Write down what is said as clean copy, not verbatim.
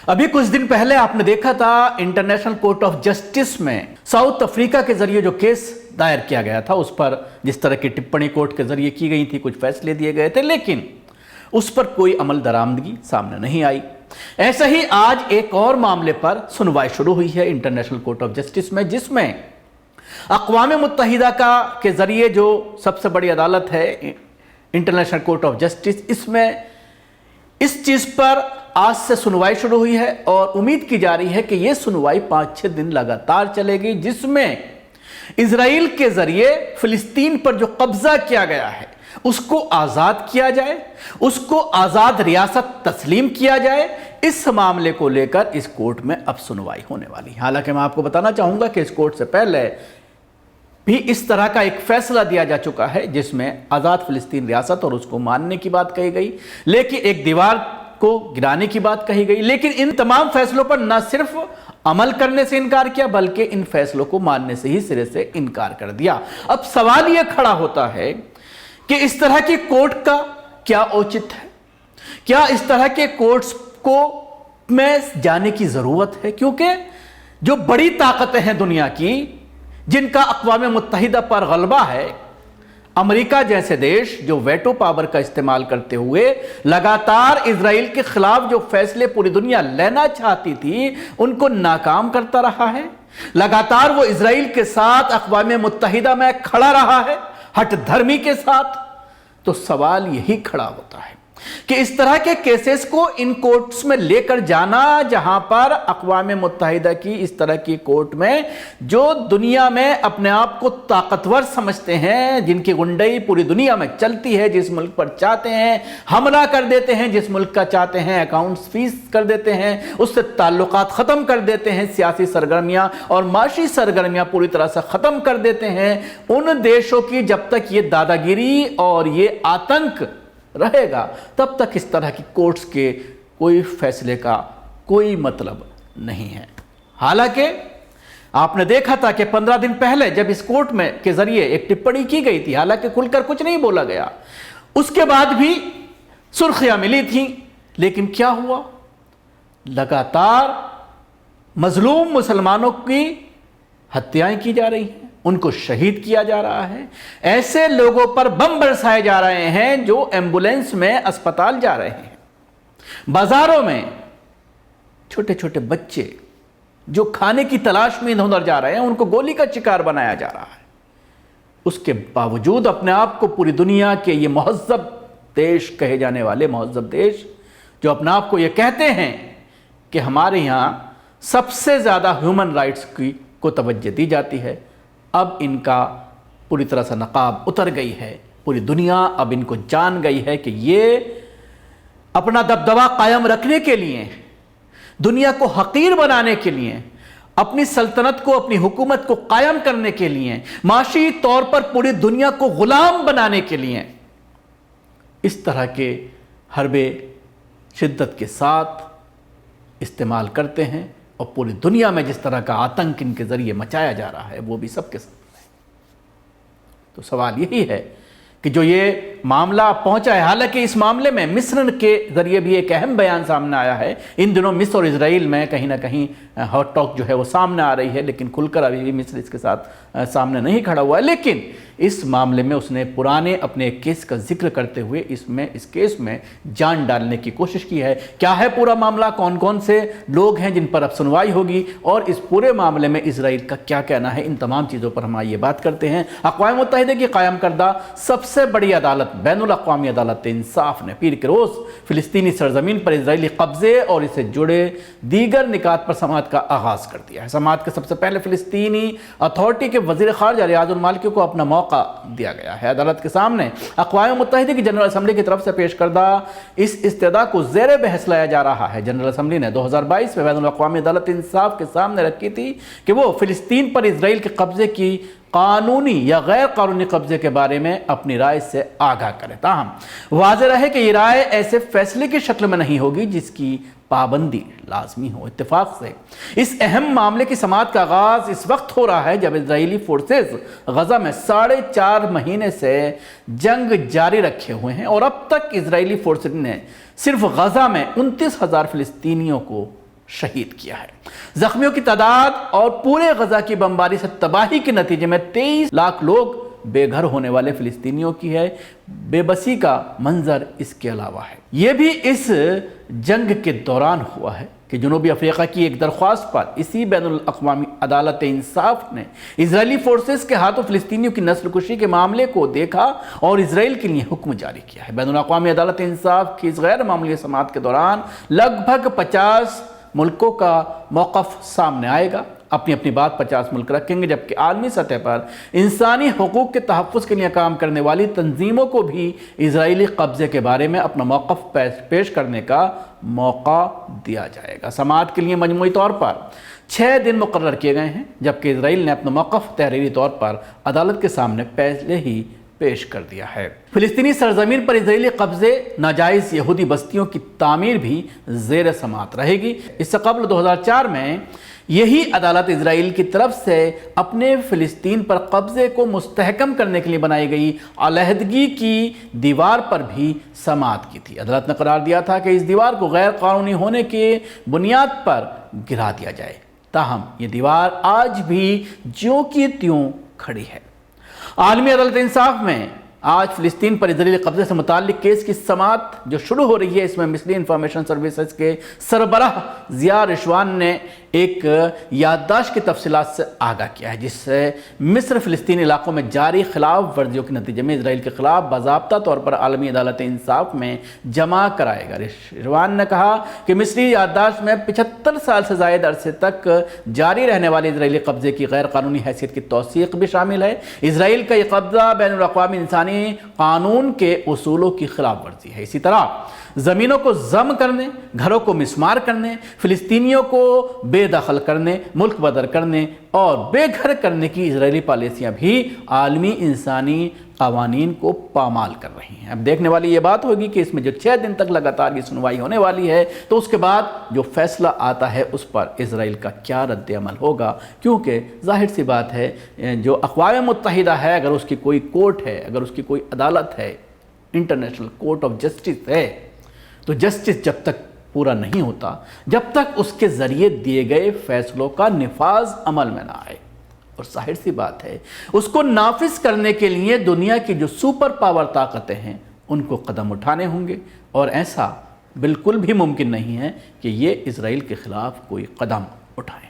अभी कुछ दिन पहले आपने देखा था इंटरनेशनल कोर्ट ऑफ जस्टिस में साउथ अफ्रीका के जरिए जो केस दायर किया गया था, उस पर जिस तरह की टिप्पणी कोर्ट के जरिए की गई थी, कुछ फैसले दिए गए थे, लेकिन उस पर कोई अमल दरामदगी सामने नहीं आई। ऐसा ही आज एक और मामले पर सुनवाई शुरू हुई है इंटरनेशनल कोर्ट ऑफ जस्टिस में, जिसमें अक़वाम मुत्तहिदा के जरिए जो सबसे बड़ी अदालत है इंटरनेशनल कोर्ट ऑफ जस्टिस, इसमें इस चीज पर आज से सुनवाई शुरू हुई है और उम्मीद की जा रही है कि यह सुनवाई 5-6 दिन लगातार चलेगी, जिसमें इजराइल के जरिए फिलिस्तीन पर जो कब्जा किया गया है उसको आजाद किया जाए, उसको आजाद रियासत तस्लीम किया जाए। इस मामले को लेकर इस कोर्ट में अब सुनवाई होने वाली है। हालांकि मैं आपको बताना चाहूंगा कि इस कोर्ट से पहले भी इस तरह का एक फैसला दिया जा चुका है जिसमें आजाद फिलिस्तीन रियासत और उसको मानने की बात कही गई, लेकिन एक दीवार को गिराने की बात कही गई। लेकिन इन तमाम फैसलों पर न सिर्फ अमल करने से इनकार किया, बल्कि इन फैसलों को मानने से ही सिरे से इनकार कर दिया। अब सवाल यह खड़ा होता है कि इस तरह की कोर्ट का क्या औचित्य है? क्या इस तरह के कोर्ट्स को में जाने की जरूरत है? क्योंकि जो बड़ी ताकतें हैं दुनिया की, जिनका अक़वाम मुत्तहिदा पर गलबा है, अमेरिका जैसे देश जो वेटो पावर का इस्तेमाल करते हुए लगातार इजराइल के खिलाफ जो फैसले पूरी दुनिया लेना चाहती थी उनको नाकाम करता रहा है। लगातार वो इजराइल के साथ अक़वाम मुत्तहिदा में खड़ा रहा है, हठधर्मी के साथ। तो सवाल यही खड़ा होता है कि इस तरह के केसेस को इन कोर्ट्स में लेकर जाना, जहां पर अक़वाम मुत्तहिदा की इस तरह की कोर्ट में जो दुनिया में अपने आप को ताकतवर समझते हैं, जिनकी गुंडई पूरी दुनिया में चलती है, जिस मुल्क पर चाहते हैं हमला कर देते हैं, जिस मुल्क का चाहते हैं अकाउंट्स फ्रीज कर देते हैं, उससे ताल्लुकात ख़त्म कर देते हैं, सियासी सरगर्मियां और माशी सरगर्मियां पूरी तरह से ख़त्म कर देते हैं, उन देशों की जब तक ये दादागिरी और ये आतंक रहेगा तब तक इस तरह की कोर्ट्स के कोई फैसले का कोई मतलब नहीं है। हालांकि आपने देखा था कि 15 दिन पहले जब इस कोर्ट में के जरिए एक टिप्पणी की गई थी, हालांकि खुलकर कुछ नहीं बोला गया, उसके बाद भी सुर्खियां मिली थी, लेकिन क्या हुआ? लगातार मजलूम मुसलमानों की हत्याएं की जा रही हैं, उनको शहीद किया जा रहा है, ऐसे लोगों पर बम बरसाए जा रहे हैं जो एम्बुलेंस में अस्पताल जा रहे हैं, बाजारों में छोटे छोटे बच्चे जो खाने की तलाश में इधर-उधर जा रहे हैं उनको गोली का शिकार बनाया जा रहा है। उसके बावजूद अपने आप को पूरी दुनिया के ये महज़्ज़ब देश कहे जाने वाले महज़्ज़ब देश जो अपने आप को ये कहते हैं कि हमारे यहाँ सबसे ज़्यादा ह्यूमन राइट्स को तवज्जो दी जाती है, अब इनका पूरी तरह से नकाब उतर गई है। पूरी दुनिया अब इनको जान गई है कि ये अपना दबदबा कायम रखने के लिए, दुनिया को हकीर बनाने के लिए, अपनी सल्तनत को, अपनी हुकूमत को कायम करने के लिए, माशी तौर पर पूरी दुनिया को गुलाम बनाने के लिए इस तरह के हरबे शिद्दत के साथ इस्तेमाल करते हैं। और पूरी दुनिया में जिस तरह का आतंक इनके जरिए मचाया जा रहा है वो भी सबके सामने है। तो सवाल यही है कि जो ये मामला पहुंचा है, हालांकि इस मामले में मिस्र के जरिए भी एक अहम बयान सामने आया है। इन दिनों मिस्र और इजराइल में कहीं ना कहीं हॉट टॉक जो है वो सामने आ रही है, लेकिन खुलकर अभी भी मिस्र इसके साथ सामने नहीं खड़ा हुआ है। लेकिन इस मामले में उसने पुराने अपने केस का जिक्र करते हुए इस केस में जान डालने की कोशिश की है। क्या है पूरा मामला, कौन कौन से लोग हैं जिन पर अब सुनवाई होगी और इस पूरे मामले में इजराइल का क्या कहना है, इन तमाम चीज़ों पर हम आइए बात करते हैं। अक़वाम मुत्तहिदा की कायम करदा सबसे बड़ी अदालत बैनुल अक़वामी अदालत इंसाफ ने पीर के रोज़ फ़िलिस्तीनी सरजमीन पर इजरायली कब्ज़े और इससे जुड़े दीगर निकात पर समाअत का आगाज़ कर दिया है। समाअत के सबसे पहले फ़िलिस्तीनी अथॉरिटी के वज़ीर ख़ारजा रियाद उल मालिकी को अपना मौका दिया गया है। अदालत के सामने अक़वाम मुत्तहिदा की जनरल असम्बली की तरफ से पेश करदा इस इस्तेदा को ज़ेर बहस लाया जा रहा है। जनरल असम्बली ने 2022 में बैनुल अक़वामी अदालत इंसाफ के सामने रखी थी कि वो फ़िलिस्तीन पर इजराइल के कब्ज़े की कानूनी या गैर कानूनी कब्जे के बारे में अपनी राय से आगाह करे। ताहम वाज़ेह रहे कि ये राय ऐसे फैसले की शक्ल में नहीं होगी जिसकी पाबंदी लाजमी हो। इत्तेफाक से इस अहम मामले की समाअत का आगाज़ इस वक्त हो रहा है जब इजरायली फोर्सेस गजा में 4.5 महीने से जंग जारी रखे हुए हैं और अब तक इजरायली फोर्सेस ने सिर्फ गजा में 29,000 फ़िलिस्तीनियों को شہید کیا ہے۔ زخمیوں کی تعداد اور پورے غزہ کی بمباری سے تباہی کے نتیجے میں 23 لاکھ لوگ بے گھر ہونے والے فلسطینیوں کی ہے بے بسی کا منظر اس کے علاوہ ہے۔ یہ بھی اس جنگ کے دوران ہوا ہے کہ جنوبی افریقہ کی ایک درخواست پر اسی بین الاقوامی عدالت انصاف نے اسرائیلی فورسز کے ہاتھوں فلسطینیوں کی نسل کشی کے معاملے کو دیکھا اور اسرائیل کے لیے حکم جاری کیا ہے۔ بین الاقوامی عدالت انصاف کی اس غیر معمولی سماعت کے دوران لگ بھگ 50 ملکوں کا موقف سامنے آئے گا۔ اپنی اپنی بات 50 ملک رکھیں گے، جبکہ عالمی سطح پر انسانی حقوق کے تحفظ کے لیے کام کرنے والی تنظیموں کو بھی اسرائیلی قبضے کے بارے میں اپنا موقف پیش کرنے کا موقع دیا جائے گا۔ سماعت کے لیے مجموعی طور پر 6 دن مقرر کیے گئے ہیں، جبکہ اسرائیل نے اپنا موقف تحریری طور پر عدالت کے سامنے پہلے ہی پیش کر دیا ہے۔ فلسطینی سرزمین پر اسرائیلی قبضے، ناجائز یہودی بستیوں کی تعمیر بھی زیر سماعت رہے گی۔ اس سے قبل 2004 میں یہی عدالت اسرائیل کی طرف سے اپنے فلسطین پر قبضے کو مستحکم کرنے کے لیے بنائی گئی علیحدگی کی دیوار پر بھی سماعت کی تھی۔ عدالت نے قرار دیا تھا کہ اس دیوار کو غیر قانونی ہونے کی بنیاد پر گرا دیا جائے، تاہم یہ دیوار آج بھی جیوں کی تیوں کھڑی ہے۔ عالمی عدالت انصاف میں آج فلسطین پر اسرائیلی قبضے سے متعلق کیس کی سماعت جو شروع ہو رہی ہے، اس میں مصری انفارمیشن سروسز کے سربراہ ضیاء رشوان نے ایک یادداشت کی تفصیلات سے آگاہ کیا ہے، جس سے مصر فلسطین علاقوں میں جاری خلاف ورزیوں کے نتیجے میں اسرائیل کے خلاف باضابطہ طور پر عالمی عدالت انصاف میں جمع کرائے گا۔ رشوان نے کہا کہ مصری یادداشت میں 75 سال سے زائد عرصے تک جاری رہنے والے اسرائیلی قبضے کی غیر قانونی حیثیت کی توثیق بھی شامل ہے۔ اسرائیل کا یہ قبضہ بین الاقوامی انسانی قانون کے اصولوں کی خلاف ورزی ہے۔ اسی طرح زمینوں کو ضم کرنے، گھروں کو مسمار کرنے، فلسطینیوں کو بے دخل کرنے، ملک بدر کرنے اور بے گھر کرنے کی اسرائیلی پالیسیاں بھی عالمی انسانی قوانین کو پامال کر رہی ہیں۔ اب دیکھنے والی یہ بات ہوگی کہ اس میں جو 6 دن تک لگاتار یہ سنوائی ہونے والی ہے، تو اس کے بعد جو فیصلہ آتا ہے اس پر اسرائیل کا کیا رد عمل ہوگا، کیونکہ ظاہر سی بات ہے جو اقوام متحدہ ہے، اگر اس کی کوئی کورٹ ہے، اگر اس کی کوئی عدالت ہے، انٹرنیشنل کورٹ آف جسٹس ہے، تو جسٹس جب تک پورا نہیں ہوتا، جب تک اس کے ذریعے دیے گئے فیصلوں کا نفاذ عمل میں نہ آئے، اور ظاہر سی بات ہے اس کو نافذ کرنے کے لیے دنیا کی جو سپر پاور طاقتیں ہیں ان کو قدم اٹھانے ہوں گے، اور ایسا بالکل بھی ممکن نہیں ہے کہ یہ اسرائیل کے خلاف کوئی قدم اٹھائیں۔